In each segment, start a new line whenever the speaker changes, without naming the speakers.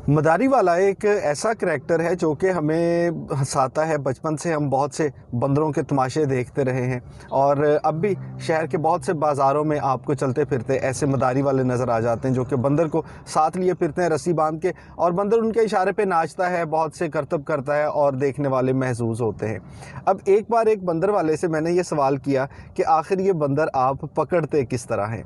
مداری والا ایک ایسا کریکٹر ہے جو کہ ہمیں ہنساتا ہے۔ بچپن سے ہم بہت سے بندروں کے تماشے دیکھتے رہے ہیں، اور اب بھی شہر کے بہت سے بازاروں میں آپ کو چلتے پھرتے ایسے مداری والے نظر آ جاتے ہیں جو کہ بندر کو ساتھ لیے پھرتے ہیں رسی باندھ کے، اور بندر ان کے اشارے پہ ناچتا ہے، بہت سے کرتب کرتا ہے اور دیکھنے والے محظوظ ہوتے ہیں۔ اب ایک بار ایک بندر والے سے میں نے یہ سوال کیا کہ آخر یہ بندر آپ پکڑتے کس طرح ہیں؟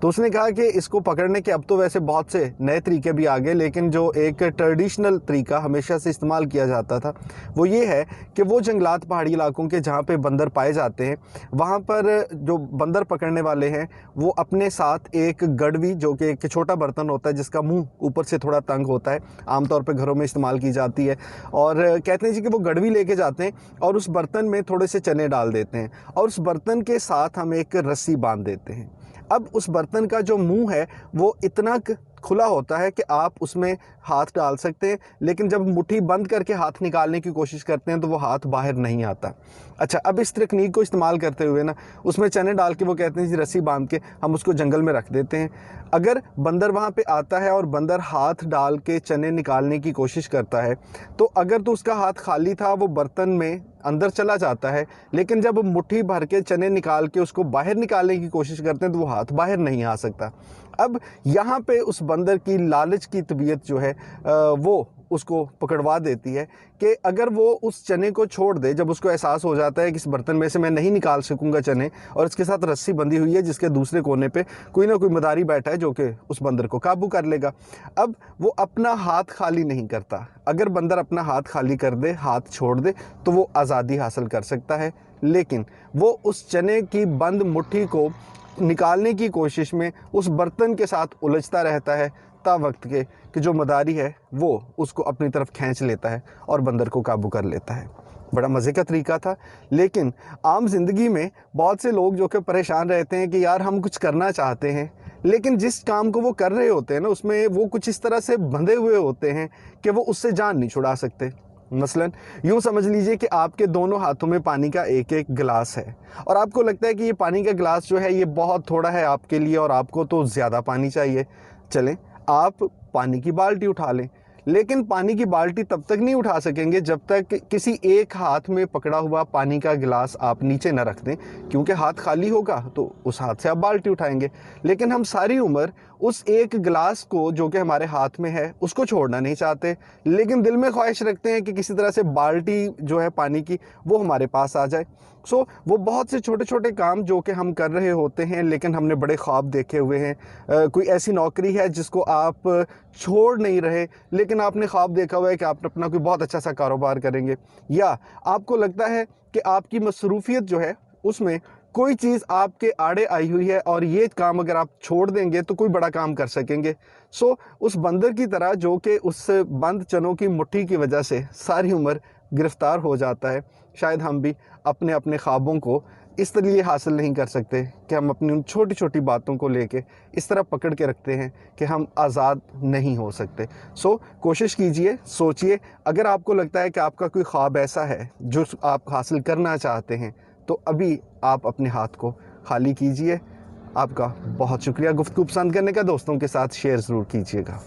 تو اس نے کہا کہ اس کو پکڑنے کے اب تو ویسے بہت سے نئے طریقے بھی آگے، لیکن جو ایک ٹریڈیشنل طریقہ ہمیشہ سے استعمال کیا جاتا تھا وہ یہ ہے کہ وہ جنگلات پہاڑی علاقوں کے جہاں پہ بندر پائے جاتے ہیں، وہاں پر جو بندر پکڑنے والے ہیں وہ اپنے ساتھ ایک گڑوی، جو کہ ایک چھوٹا برتن ہوتا ہے جس کا منہ اوپر سے تھوڑا تنگ ہوتا ہے، عام طور پہ گھروں میں استعمال کی جاتی ہے، اور کہتے ہیں جی کہ وہ گڑوی لے کے جاتے ہیں اور اس برتن میں تھوڑے سے چنے ڈال دیتے ہیں، اور اس برتن کے ساتھ ہم ایک رسی باندھ دیتے ہیں۔ اب اس برتن کا جو منہ ہے وہ اتنا کھلا ہوتا ہے کہ آپ اس میں ہاتھ ڈال سکتے ہیں، لیکن جب مٹھی بند کر کے ہاتھ نکالنے کی کوشش کرتے ہیں تو وہ ہاتھ باہر نہیں آتا۔ اچھا، اب اس تکنیک کو استعمال کرتے ہوئے نا اس میں چنے ڈال کے وہ کہتے ہیں جی رسی باندھ کے ہم اس کو جنگل میں رکھ دیتے ہیں۔ اگر بندر وہاں پہ آتا ہے اور بندر ہاتھ ڈال کے چنے نکالنے کی کوشش کرتا ہے تو اگر تو اس کا ہاتھ خالی تھا وہ برتن میں اندر چلا جاتا ہے، لیکن جب مٹھی بھر کے چنے نکال کے اس کو باہر نکالنے کی کوشش کرتے ہیں تو وہ ہاتھ باہر نہیں آ سکتا۔ اب یہاں پہ اس بندر کی لالچ کی طبیعت جو ہے وہ اس کو پکڑوا دیتی ہے کہ اگر وہ اس چنے کو چھوڑ دے، جب اس کو احساس ہو جاتا ہے کہ اس برتن میں سے میں نہیں نکال سکوں گا چنے، اور اس کے ساتھ رسی بندھی ہوئی ہے جس کے دوسرے کونے پہ کوئی نہ کوئی مداری بیٹھا ہے جو کہ اس بندر کو قابو کر لے گا، اب وہ اپنا ہاتھ خالی نہیں کرتا۔ اگر بندر اپنا ہاتھ خالی کر دے، ہاتھ چھوڑ دے، تو وہ آزادی حاصل کر سکتا ہے، لیکن وہ اس چنے کی بند مٹھی کو نکالنے کی کوشش میں اس برتن کے ساتھ الجھتا رہتا ہے تا وقت کے کہ جو مداری ہے وہ اس کو اپنی طرف کھینچ لیتا ہے اور بندر کو قابو کر لیتا ہے۔ بڑا مزے کا طریقہ تھا، لیکن عام زندگی میں بہت سے لوگ جو کہ پریشان رہتے ہیں کہ یار ہم کچھ کرنا چاہتے ہیں، لیکن جس کام کو وہ کر رہے ہوتے ہیں نا اس میں وہ کچھ اس طرح سے بندھے ہوئے ہوتے ہیں کہ وہ اس سے جان نہیں چھڑا سکتے۔ مثلاً یوں سمجھ لیجئے کہ آپ کے دونوں ہاتھوں میں پانی کا ایک ایک گلاس ہے، اور آپ کو لگتا ہے کہ یہ پانی کا گلاس جو ہے یہ بہت تھوڑا ہے آپ کے لیے اور آپ کو تو زیادہ پانی چاہیے۔ چلیں آپ پانی کی بالٹی اٹھا لیں، لیکن پانی کی بالٹی تب تک نہیں اٹھا سکیں گے جب تک کسی ایک ہاتھ میں پکڑا ہوا پانی کا گلاس آپ نیچے نہ رکھ دیں، کیونکہ ہاتھ خالی ہوگا تو اس ہاتھ سے آپ بالٹی اٹھائیں گے۔ لیکن ہم ساری عمر اس ایک گلاس کو جو کہ ہمارے ہاتھ میں ہے اس کو چھوڑنا نہیں چاہتے، لیکن دل میں خواہش رکھتے ہیں کہ کسی طرح سے بالٹی جو ہے پانی کی وہ ہمارے پاس آ جائے۔ وہ بہت سے چھوٹے چھوٹے کام جو کہ ہم کر رہے ہوتے ہیں، لیکن ہم نے بڑے خواب دیکھے ہوئے ہیں۔ کوئی ایسی نوکری ہے جس کو آپ چھوڑ نہیں رہے، لیکن آپ نے خواب دیکھا ہوا ہے کہ آپ اپنا کوئی بہت اچھا سا کاروبار کریں گے، یا آپ کو لگتا ہے کہ آپ کی مصروفیت جو ہے اس میں کوئی چیز آپ کے آڑے آئی ہوئی ہے اور یہ کام اگر آپ چھوڑ دیں گے تو کوئی بڑا کام کر سکیں گے۔ اس بندر کی طرح جو کہ اس بند چنوں کی مٹھی کی وجہ سے ساری عمر گرفتار ہو جاتا ہے، شاید ہم بھی اپنے اپنے خوابوں کو اس لیے حاصل نہیں کر سکتے کہ ہم اپنی ان چھوٹی چھوٹی باتوں کو لے کے اس طرح پکڑ کے رکھتے ہیں کہ ہم آزاد نہیں ہو سکتے۔ کوشش کیجئے، سوچئے، اگر آپ کو لگتا ہے کہ آپ کا کوئی خواب ایسا ہے جو آپ حاصل کرنا چاہتے ہیں تو ابھی آپ اپنے ہاتھ کو خالی کیجئے۔ آپ کا بہت شکریہ۔ گفتگو پسند کرنے کا، دوستوں کے ساتھ شیئر ضرور کیجئے گا۔